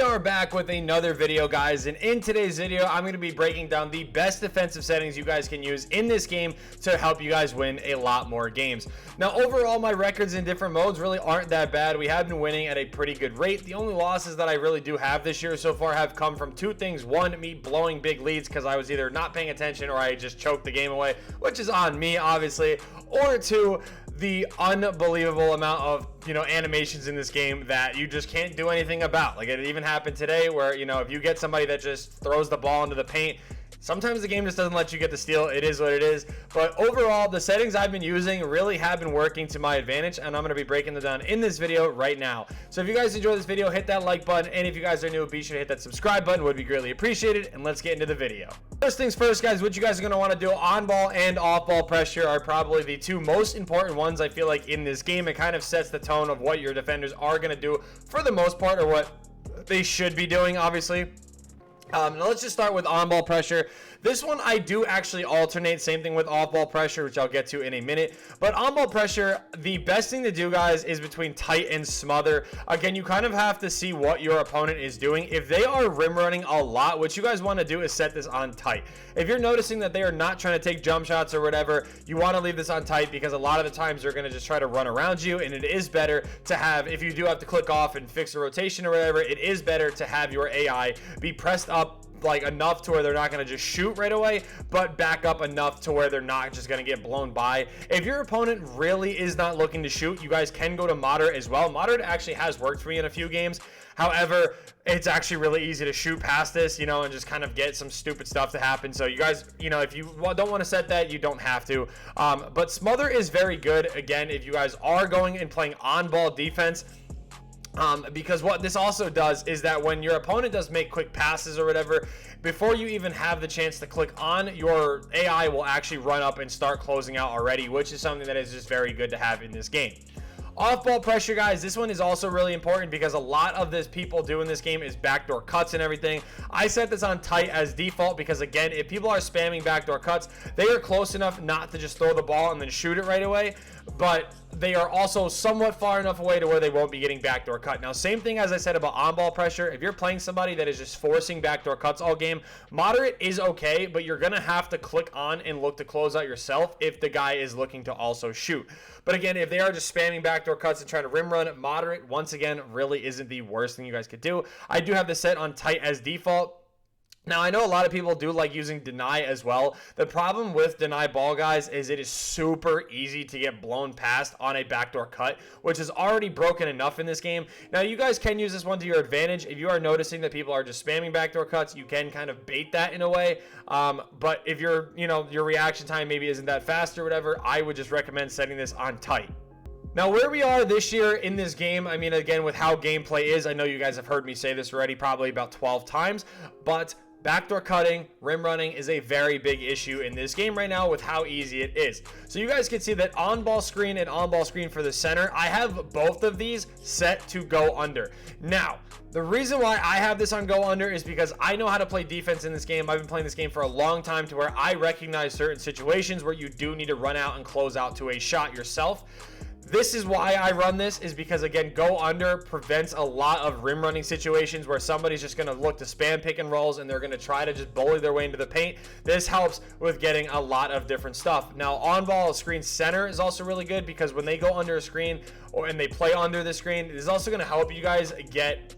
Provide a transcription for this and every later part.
We are back with another video, guys, and in today's video I'm going to be breaking down the best defensive settings you guys can use in this game to help you guys win a lot more games. Now overall, my records in different modes really aren't that bad. We have been winning at a pretty good rate. The only losses that I really do have this year so far have come from two things. One, me blowing big leads because I was either not paying attention or I just choked the game away, which is on me obviously, or two, the unbelievable amount of animations in this game that you just can't do anything about. Like, it even happened today where if you get somebody that just throws the ball into the paint, sometimes the game just doesn't let you get the steal. It is what it is. But overall, the settings I've been using really have been working to my advantage, and I'm going to be breaking them down in this video right now. So if you guys enjoyed this video, hit that like button, and if you guys are new, be sure to hit that subscribe button. Would be greatly appreciated. And let's get into the video. First things first, guys, what you guys are going to want to do, on ball and off ball pressure are probably the two most important ones I feel like in this game. It kind of sets the tone of what your defenders are going to do for the most part, or what they should be doing, obviously. Now let's just start with on-ball pressure. This one I do actually alternate, same thing with off-ball pressure, which I'll get to in a minute. But on-ball pressure, the best thing to do, guys, is between tight and smother. Again, you kind of have to see what your opponent is doing. If they are rim running a lot, what you guys want to do is set this on tight. If you're noticing that they are not trying to take jump shots or whatever, you want to leave this on tight, because a lot of the times they're going to just try to run around you, and it is better to have, if you do have to click off and fix a rotation or whatever, it is better to have your AI be pressed up like enough to where they're not going to just shoot right away, but back up enough to where they're not just going to get blown by. If your opponent really is not looking to shoot, you guys can go to moderate as well. Moderate actually has worked for me in a few games. However, it's actually really easy to shoot past this, and just kind of get some stupid stuff to happen. So you guys, if you don't want to set that, you don't have to. But smother is very good, again, if you guys are going and playing on-ball defense. Because what this also does is that when your opponent does make quick passes or whatever, before you even have the chance to click on, your AI will actually run up and start closing out already, which is something that is just very good to have in this game. Off-ball pressure, guys, this one is also really important because a lot of this people do in this game is backdoor cuts and everything. I set this on tight as default because, again, if people are spamming backdoor cuts, they are close enough not to just throw the ball and then shoot it right away, but they are also somewhat far enough away to where they won't be getting backdoor cut. Now, same thing as I said about on-ball pressure. If you're playing somebody that is just forcing backdoor cuts all game, moderate is okay, but you're going to have to click on and look to close out yourself if the guy is looking to also shoot. But again, if they are just spamming backdoor cuts and trying to rim run, moderate, once again, really isn't the worst thing you guys could do. I do have this set on tight as default. Now, I know a lot of people do like using deny as well. The problem with deny ball, guys, is it is super easy to get blown past on a backdoor cut, which is already broken enough in this game. Now, you guys can use this one to your advantage. If you are noticing that people are just spamming backdoor cuts, you can kind of bait that in a way. But if your reaction time maybe isn't that fast or whatever, I would just recommend setting this on tight. Now, where we are this year in this game, I mean, again, with how gameplay is, I know you guys have heard me say this already probably about 12 times, but backdoor cutting, rim running is a very big issue in this game right now with how easy it is. So you guys can see that on-ball screen and on-ball screen for the center, I have both of these set to go under. Now, the reason why I have this on go under is because I know how to play defense in this game. I've been playing this game for a long time to where I recognize certain situations where you do need to run out and close out to a shot yourself. This is why I run this, is because, again, go under prevents a lot of rim running situations where somebody's just going to look to spam pick and rolls and they're going to try to just bully their way into the paint. This helps with getting a lot of different stuff. Now, on ball screen center is also really good because when they go under a screen and they play under the screen, this is also going to help you guys get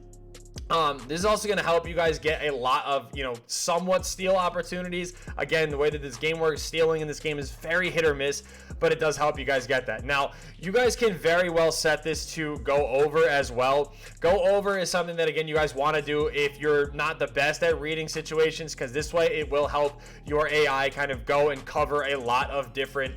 a lot of, somewhat steal opportunities. Again, the way that this game works, stealing in this game is very hit or miss, but it does help you guys get that. Now, you guys can very well set this to go over as well. Go over is something that, again, you guys want to do if you're not the best at reading situations, because this way it will help your AI kind of go and cover a lot of different,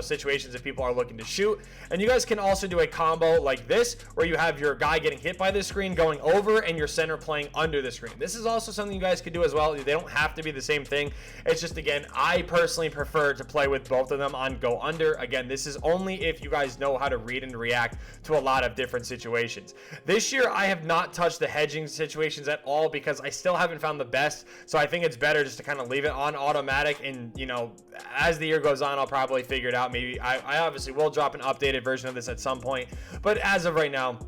situations if people are looking to shoot. And you guys can also do a combo like this, where you have your guy getting hit by the screen going over and your center playing under the screen. This is also something you guys could do as well. They don't have to be the same thing. It's just, again, I personally prefer to play with both of them on go under. Again, this is only if you guys know how to read and react to a lot of different situations. This year, I have not touched the hedging situations at all because I still haven't found the best. So I think it's better just to kind of leave it on automatic. And, as the year goes on, I'll probably figure it out. Maybe I obviously will drop an updated version of this at some point. But as of right now,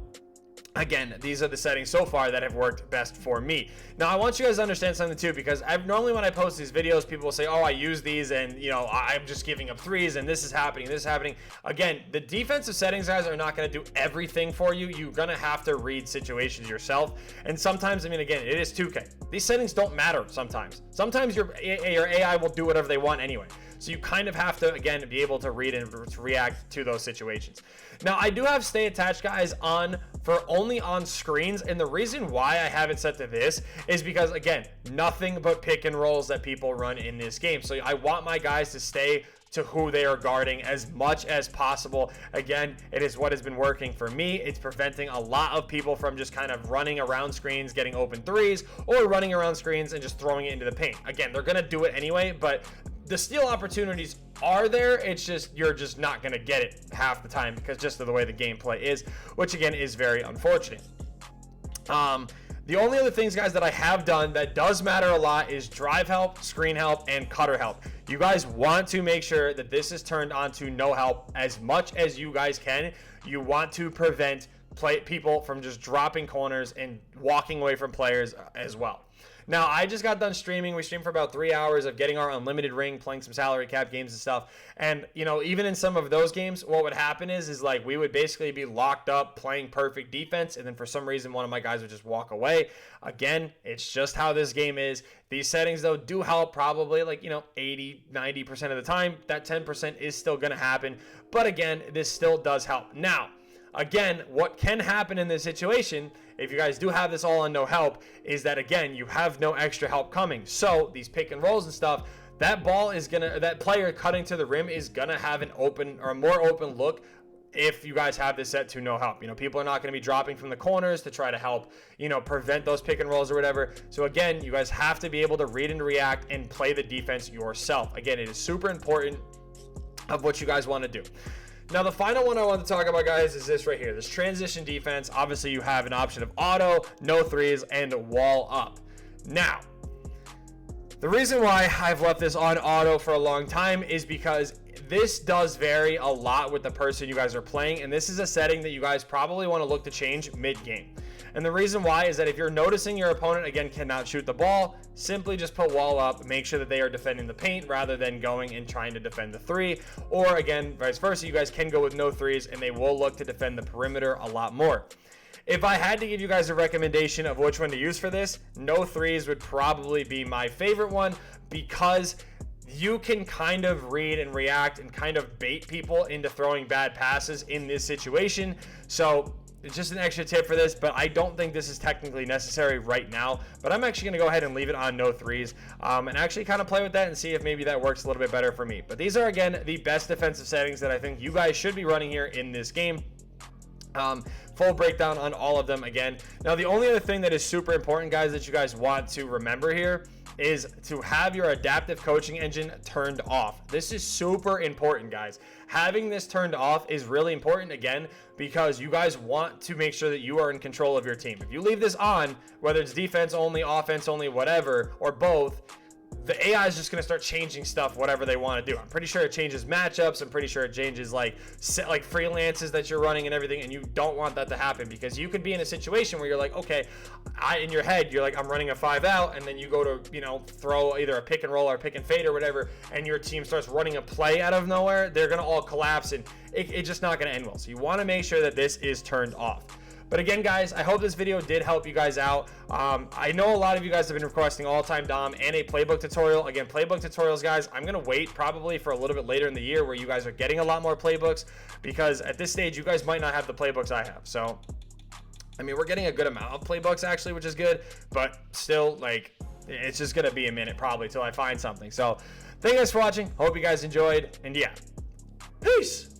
Again, these are the settings so far that have worked best for me. Now, I want you guys to understand something too, because normally when I post these videos, people will say, oh, I use these and, you know, I'm just giving up threes and this is happening, this is happening. Again, the defensive settings, guys, are not going to do everything for you. You're going to have to read situations yourself. And sometimes, I mean, again, it is 2K. These settings don't matter sometimes. Sometimes your AI will do whatever they want anyway. So you kind of have to, again, be able to read and react to those situations. Now, I do have stay attached, guys, on for only on screens. And the reason why I have it set to this is because, again, nothing but pick and rolls that people run in this game. So I want my guys to stay to who they are guarding as much as possible. Again, it is what has been working for me. It's preventing a lot of people from just kind of running around screens, getting open threes, or running around screens and just throwing it into the paint. Again, they're going to do it anyway, but the steal opportunities are there. It's just, you're just not going to get it half the time because just of the way the gameplay is, which again is very unfortunate. The only other things, guys, that I have done that does matter a lot is drive help, screen help, and cutter help. You guys want to make sure that this is turned on to no help as much as you guys can. You want to prevent people from just dropping corners and walking away from players as well. Now, I just got done streaming. We streamed for about 3 hours of getting our unlimited ring, playing some salary cap games and stuff. And, you know, even in some of those games, what would happen is like we would basically be locked up playing perfect defense. And then for some reason, one of my guys would just walk away. Again, it's just how this game is. These settings, though, do help probably like, you know, 80-90% of the time. That 10% is still going to happen. But again, this still does help. Now, again, what can happen in this situation, if you guys do have this all on no help, is that, again, you have no extra help coming. So these pick and rolls and stuff, that player cutting to the rim is gonna have an open or a more open look if you guys have this set to no help. You know, people are not going to be dropping from the corners to try to help, you know, prevent those pick and rolls or whatever. So again, you guys have to be able to read and react and play the defense yourself. Again, it is super important of what you guys want to do. Now, the final one I want to talk about, guys, is this right here. This transition defense. Obviously, you have an option of auto, no threes, and wall up. Now, the reason why I've left this on auto for a long time is because this does vary a lot with the person you guys are playing, and this is a setting that you guys probably want to look to change mid-game. And the reason why is that if you're noticing your opponent, again, cannot shoot the ball, simply just put wall up, make sure that they are defending the paint rather than going and trying to defend the three. Or again, vice versa, you guys can go with no threes and they will look to defend the perimeter a lot more. If I had to give you guys a recommendation of which one to use for this, no threes would probably be my favorite one, because you can kind of read and react and kind of bait people into throwing bad passes in this situation. So it's just an extra tip for this, but I don't think this is technically necessary right now. But I'm actually going to go ahead and leave it on no threes and actually kind of play with that and see if maybe that works a little bit better for me. But these are, again, the best defensive settings that I think you guys should be running here in this game. Full breakdown on all of them again. Now, the only other thing that is super important, guys, that you guys want to remember here is to have your adaptive coaching engine turned off. This is super important, guys. Having this turned off is really important, again, because you guys want to make sure that you are in control of your team. If you leave this on, whether it's defense only, offense only, whatever, or both, the AI is just going to start changing stuff, whatever they want to do. I'm pretty sure it changes matchups. I'm pretty sure it changes like freelances that you're running and everything. And you don't want that to happen, because you could be in a situation where you're like, okay, in your head, you're like, I'm running a 5 out. And then you go to, you know, throw either a pick and roll or pick and fade or whatever. And your team starts running a play out of nowhere. They're going to all collapse and it's just not going to end well. So you want to make sure that this is turned off. But again, guys, I hope this video did help you guys out. I know a lot of you guys have been requesting all-time Dom and a playbook tutorial. Again, playbook tutorials, guys, I'm going to wait probably for a little bit later in the year where you guys are getting a lot more playbooks, because at this stage, you guys might not have the playbooks I have. So, I mean, we're getting a good amount of playbooks, actually, which is good. But still, like, it's just going to be a minute probably till I find something. So, thank you guys for watching. Hope you guys enjoyed. And yeah, peace.